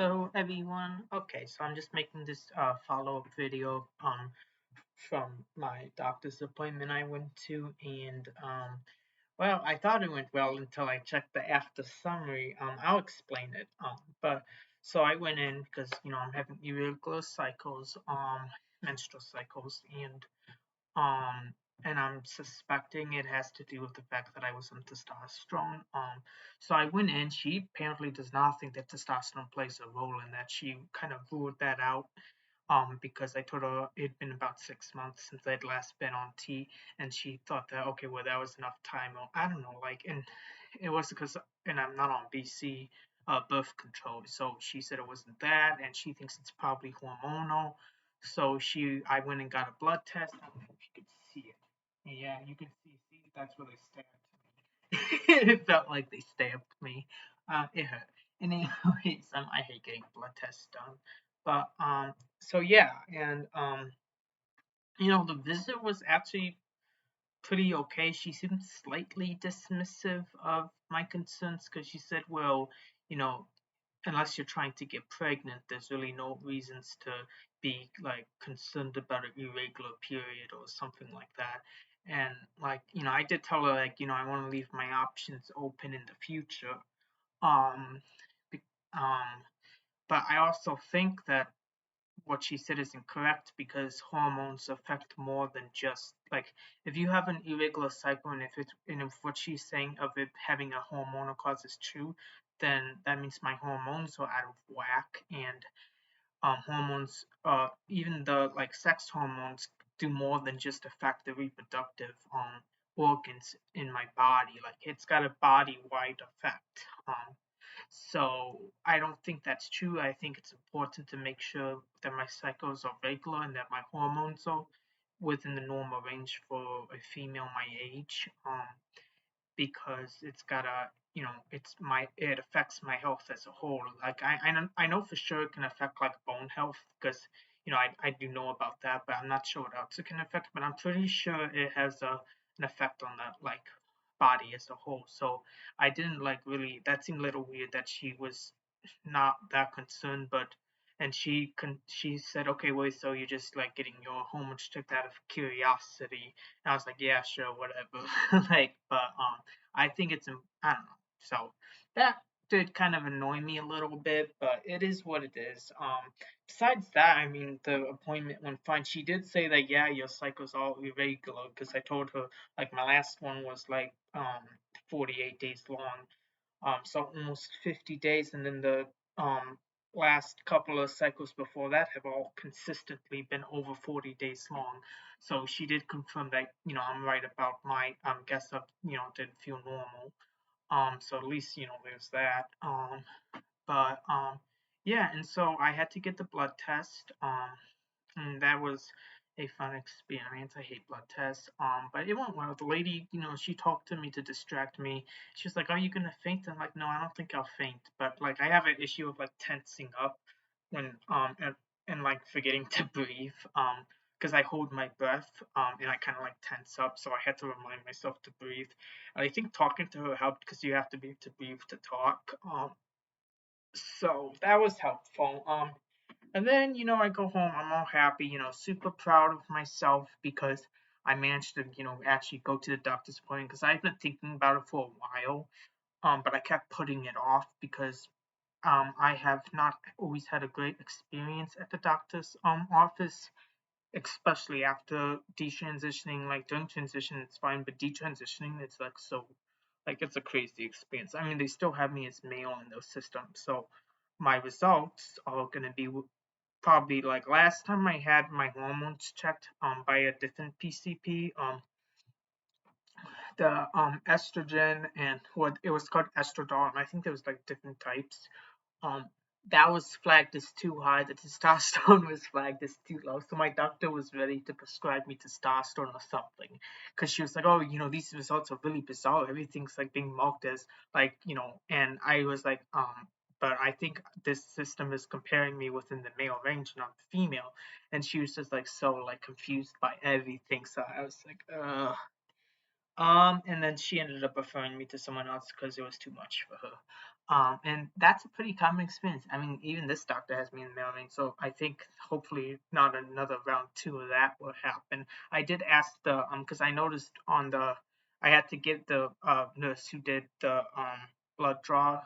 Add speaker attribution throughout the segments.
Speaker 1: Hello everyone. Okay, so I'm just making this follow-up video from my doctor's appointment I went to, and well, I thought it went well until I checked the after summary. I'll explain it. But so I went in because I'm having irregular cycles, menstrual cycles, um, and I'm suspecting it has to do with the fact that I was on testosterone. So I went in. She apparently does not think that testosterone plays a role in that. She kind of ruled that out. Because I told her it'd been about 6 months since I'd last been on T, and she thought that okay, well that was enough time. Or I don't know, and it was because, and I'm not on BC birth control, so she said it wasn't that, and she thinks it's probably hormonal. So I went and got a blood test. I don't know if you could see it. Yeah, you can see that's where they stabbed me. It felt like they stabbed me. It hurt. And anyways, I hate getting blood tests done. But so yeah, and the visit was actually pretty okay. She seemed slightly dismissive of my concerns because she said, well, you know, unless you're trying to get pregnant, there's really no reasons to be like concerned about an irregular period or something like that. And I did tell her I want to leave my options open in the future. Um, be- um, but I also think that what she said is incorrect because hormones affect more than just like if you have an irregular cycle and if what she's saying of it having a hormonal cause is true, then that means my hormones are out of whack and hormones even the like sex hormones do more than just affect the reproductive organs in my body. Like it's got a body wide effect. So I don't think that's true. I think it's important to make sure that my cycles are regular and that my hormones are within the normal range for a female my age. Because it's got a it affects my health as a whole. Like I know for sure it can affect like bone health because I do know about that, but I'm not sure what else it can affect. But I'm pretty sure it has an effect on the like body as a whole. So I didn't like really that seemed a little weird that she was not that concerned, but and she said, okay, wait, so you're just like getting your hormones checked out of curiosity. And I was like, yeah, sure, whatever. But I think I don't know. So that did kind of annoy me a little bit, but it is what it is. Besides that, I mean, the appointment went fine. She did say that, yeah, your cycle's all irregular because I told her, like, my last one was like 48 days long, so almost 50 days, and then the um last couple of cycles before that have all consistently been over 40 days long. So she did confirm that I'm right about my guess up didn't feel normal. So at least there's that. But yeah, and so I had to get the blood test. And that was a fun experience. I hate blood tests. But it went well. The lady, she talked to me to distract me. She's like, "Are you gonna faint?" I'm like, "No, I don't think I'll faint." But like, I have an issue of like tensing up when and like forgetting to breathe. Because I hold my breath. And I kind of like tense up, so I had to remind myself to breathe. And I think talking to her helped because you have to be able to breathe to talk. So that was helpful. And then, I go home, I'm all happy, super proud of myself because I managed to, actually go to the doctor's appointment because I've been thinking about it for a while. But I kept putting it off because I have not always had a great experience at the doctor's office, especially after detransitioning. Like during transition, it's fine, but detransitioning, it's like so, like it's a crazy experience. I mean, they still have me as male in their system, so my results are gonna be probably like last time I had my hormones checked by a different PCP, the estrogen and what it was called estradiol, and I think there was like different types. Um, that was flagged as too high. The testosterone was flagged as too low. So my doctor was ready to prescribe me testosterone or something, because she was like, "Oh, these results are really bizarre. Everything's like being marked as like, And I was like, but I think this system is comparing me within the male range, not the female. And she was just like so like confused by everything. So I was like, and then she ended up referring me to someone else because it was too much for her. And that's a pretty common experience. I mean, even this doctor has me in the mail range, so I think hopefully not another round two of that will happen. I did ask the because I noticed on the I had to give the nurse who did the blood draw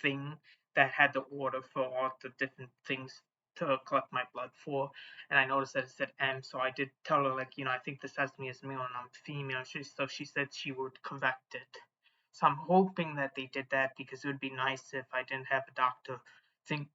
Speaker 1: thing that had the order for all the different things to collect my blood for, and I noticed that it said M, so I did tell her, like, I think this has me as male and I'm female. So she said she would correct it. So I'm hoping that they did that because it would be nice if I didn't have a doctor think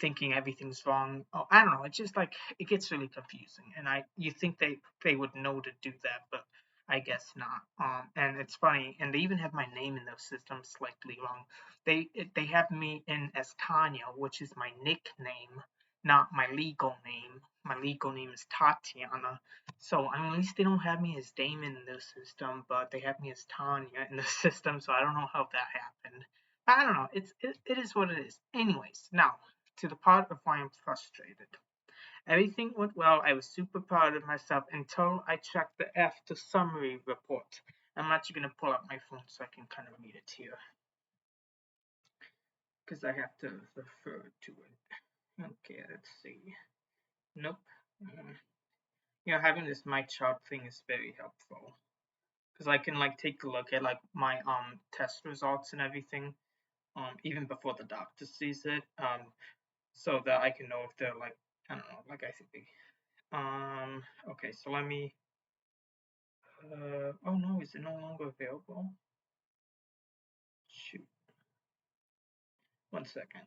Speaker 1: thinking everything's wrong. Oh, I don't know. It's just like it gets really confusing, and you think they would know to do that, but I guess not. And it's funny, and they even have my name in those systems slightly wrong. They have me in as Tanya, which is my nickname, not my legal name. My legal name is Tatiana. So I mean, at least they don't have me as Damon in the system, but they have me as Tanya in the system. So I don't know how that happened. But I don't know. It is what it is. Anyways, now to the part of why I'm frustrated. Everything went well. I was super proud of myself until I checked the after summary report. I'm actually going to pull up my phone so I can kind of read it here because I have to refer to it. Okay, let's see. Nope. Um, having this my chart thing is very helpful because I can like take a look at like my test results and everything even before the doctor sees it so that I can know if they're like I don't know like I think they okay, so let me oh no, is it no longer available? Shoot. 1 second.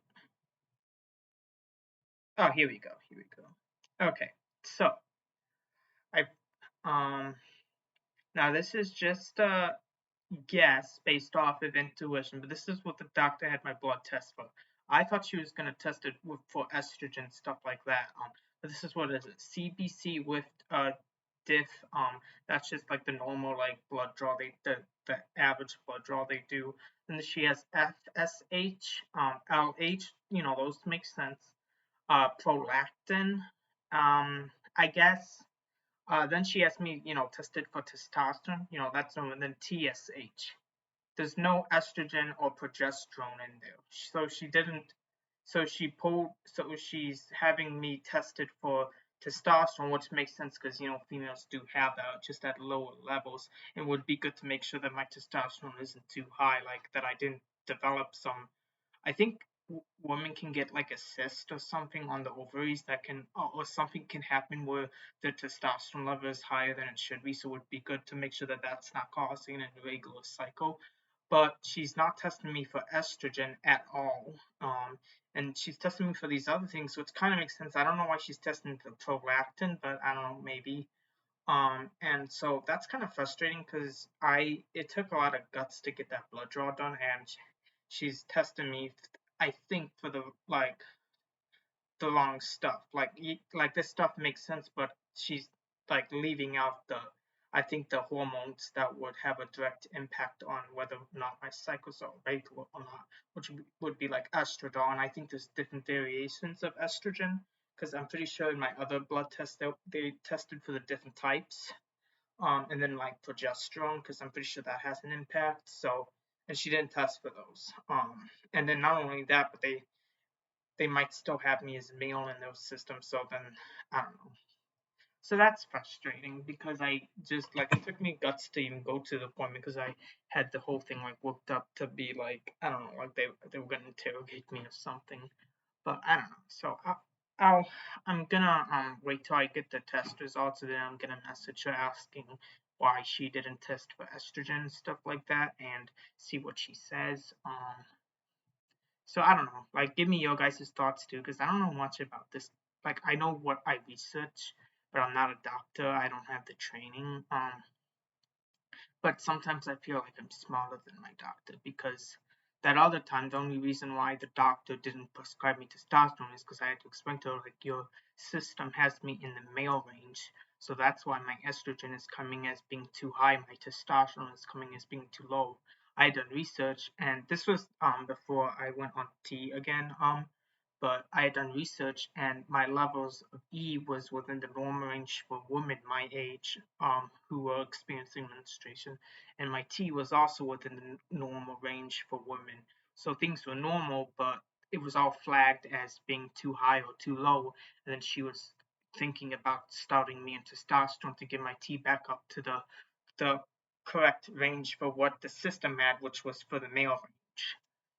Speaker 1: Oh, here we go. Here we go. Okay. So I now this is just a guess based off of intuition, but this is what the doctor had my blood test for. I thought she was gonna test it for estrogen stuff like that. But this is what it is: CBC with diff. That's just like the normal like blood draw the average blood draw they do. And then she has FSH, LH. Those make sense. Prolactin. I guess then she asked me, tested for testosterone. That's and then TSH. There's no estrogen or progesterone in there. So she didn't. So she pulled. So she's having me tested for testosterone, which makes sense because females do have that just at lower levels. It would be good to make sure that my testosterone isn't too high, like that I didn't develop some I think women can get like a cyst or something on the ovaries that can, or something can happen where the testosterone level is higher than it should be. So it would be good to make sure that that's not causing an irregular cycle. But she's not testing me for estrogen at all. And she's testing me for these other things, so it kind of makes sense. I don't know why she's testing the prolactin, but I don't know, maybe. And so that's kind of frustrating because it took a lot of guts to get that blood draw done, and she's testing me, I think, for the wrong stuff. Like this stuff makes sense, but she's like leaving out I think the hormones that would have a direct impact on whether or not my cycles are regular or not, which would be like estradiol. And I think there's different variations of estrogen because I'm pretty sure in my other blood tests they tested for the different types. And then like progesterone because I'm pretty sure that has an impact. So, and she didn't test for those. And then not only that, but they might still have me as male in those systems. So then I don't know. So that's frustrating because I just like it took me guts to even go to the appointment because I had the whole thing like worked up to be like I don't know like they were gonna interrogate me or something, but I don't know. So I'll I'm gonna wait till I get the test results and then I'm gonna message her asking why she didn't test for estrogen and stuff like that and see what she says. So I don't know. Like, give me your guys' thoughts too, because I don't know much about this. Like, I know what I research, but I'm not a doctor. I don't have the training. But sometimes I feel like I'm smarter than my doctor because that other time, the only reason why the doctor didn't prescribe me testosterone is because I had to explain to her, like, your system has me in the male range. So that's why my estrogen is coming as being too high, my testosterone is coming as being too low. I had done research, and this was before I went on T again. But I had done research and my levels of E was within the normal range for women my age who were experiencing menstruation, and my T was also within the normal range for women. so things were normal, but it was all flagged as being too high or too low, and then she was thinking about starting me in testosterone to get my T back up to the correct range for what the system had, which was for the male range.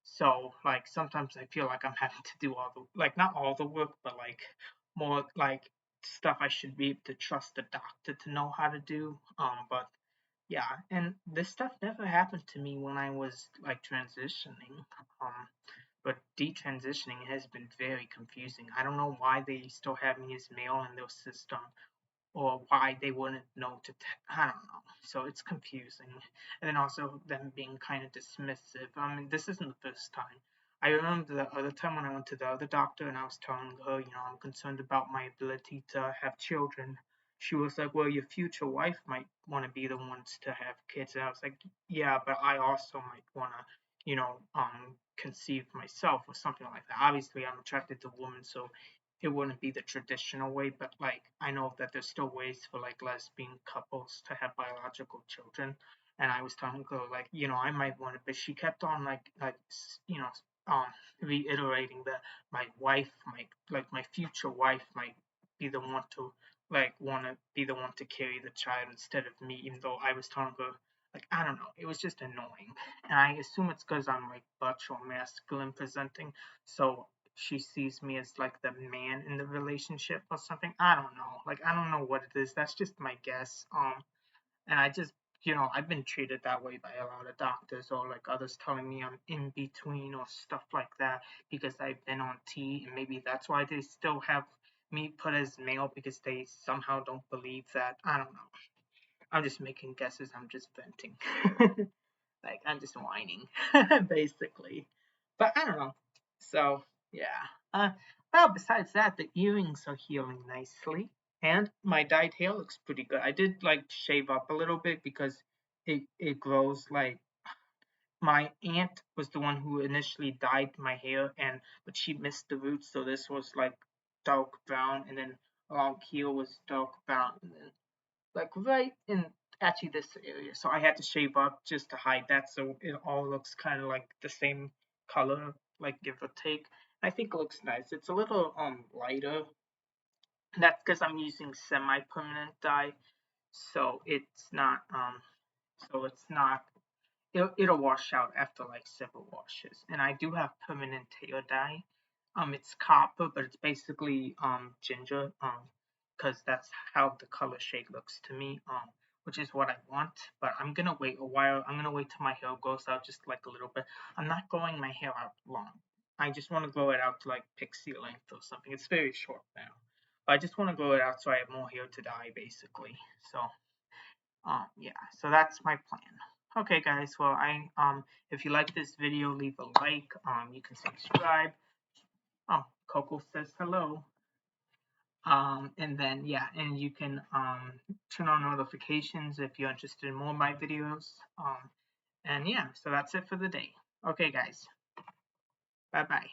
Speaker 1: So like sometimes I feel like I'm having to do all the like not all the work, but like more like stuff I should be able to trust the doctor to know how to do. But yeah, and this stuff never happened to me when I was like transitioning. Um, but detransitioning has been very confusing. I don't know why they still have me as male in their system or why they wouldn't know to I don't know. So it's confusing. And then also them being kind of dismissive. I mean, this isn't the first time. I remember the other time when I went to the other doctor and I was telling her, I'm concerned about my ability to have children. She was like, well, your future wife might want to be the ones to have kids. And I was like, yeah, but I also might want to, conceive myself or something like that. Obviously, I'm attracted to women, so it wouldn't be the traditional way, but like I know that there's still ways for like lesbian couples to have biological children. And I was telling her like, I might want it, but she kept on um reiterating that my wife might like my future wife might be the one to like want to be the one to carry the child instead of me, even though I was telling her like I don't know, it was just annoying. And I assume it's because I'm like butch or masculine presenting, so she sees me as like the man in the relationship or something. I don't know. Like I don't know what it is. That's just my guess. And I just I've been treated that way by a lot of doctors or like others telling me I'm in between or stuff like that because I've been on T, and maybe that's why they still have me put as male because they somehow don't believe that. I don't know. I'm just making guesses. I'm just venting. Like I'm just whining, basically. But I don't know. So yeah. Well, besides that, the earrings are healing nicely, and my dyed hair looks pretty good. I did like shave up a little bit because it grows like my aunt was the one who initially dyed my hair, and but she missed the roots, so this was like dark brown, and then along here was dark brown, and then like right in actually this area. So I had to shave up just to hide that, so it all looks kind of like the same color, like give or take. I think it looks nice. It's a little lighter. That's because I'm using semi-permanent dye, so it's not it'll wash out after like several washes. And I do have permanent hair dye. It's copper, but it's basically ginger. Because that's how the color shade looks to me. Which is what I want. But I'm gonna wait a while. I'm gonna wait till my hair grows out just like a little bit. I'm not growing my hair out long. I just want to grow it out to like pixie length or something. It's very short now. But I just want to grow it out so I have more hair to dye, basically. So yeah, so that's my plan. Okay, guys. Well, if you like this video, leave a like. You can subscribe. Oh, Coco says hello. And then yeah, and you can turn on notifications if you're interested in more of my videos. And yeah, so that's it for the day. Okay, guys. Bye bye.